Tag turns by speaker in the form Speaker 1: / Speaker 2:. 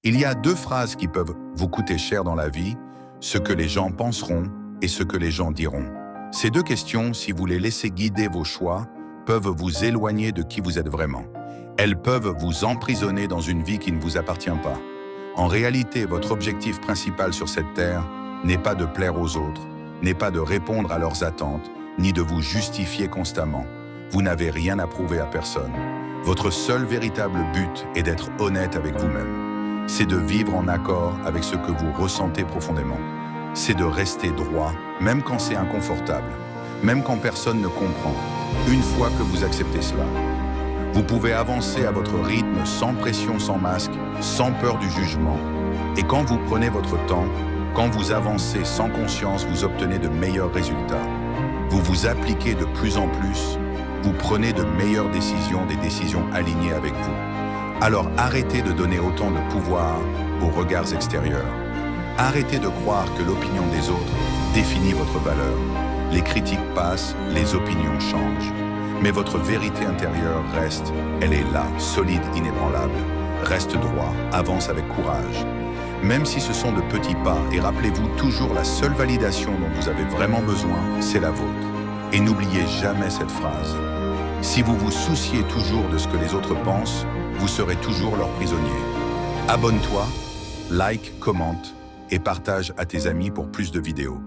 Speaker 1: Il y a deux phrases qui peuvent vous coûter cher dans la vie, ce que les gens penseront et ce que les gens diront. Ces deux questions, si vous les laissez guider vos choix, peuvent vous éloigner de qui vous êtes vraiment. Elles peuvent vous emprisonner dans une vie qui ne vous appartient pas. En réalité, votre objectif principal sur cette terre n'est pas de plaire aux autres, n'est pas de répondre à leurs attentes, ni de vous justifier constamment. Vous n'avez rien à prouver à personne. Votre seul véritable but est d'être honnête avec vous-même. C'est de vivre en accord avec ce que vous ressentez profondément. C'est de rester droit, même quand c'est inconfortable, même quand personne ne comprend. Une fois que vous acceptez cela, vous pouvez avancer à votre rythme, sans pression, sans masque, sans peur du jugement. Et quand vous prenez votre temps, quand vous avancez sans conscience, vous obtenez de meilleurs résultats. Vous vous appliquez de plus en plus, vous prenez de meilleures décisions, des décisions alignées avec vous. Alors arrêtez de donner autant de pouvoir aux regards extérieurs. Arrêtez de croire que l'opinion des autres définit votre valeur. Les critiques passent, les opinions changent. Mais votre vérité intérieure reste, elle est là, solide, inébranlable. Reste droit, avance avec courage. Même si ce sont de petits pas, et rappelez-vous toujours la seule validation dont vous avez vraiment besoin, c'est la vôtre. Et n'oubliez jamais cette phrase. Si vous vous souciez toujours de ce que les autres pensent, vous serez toujours leur prisonnier. Abonne-toi, like, commente et partage à tes amis pour plus de vidéos.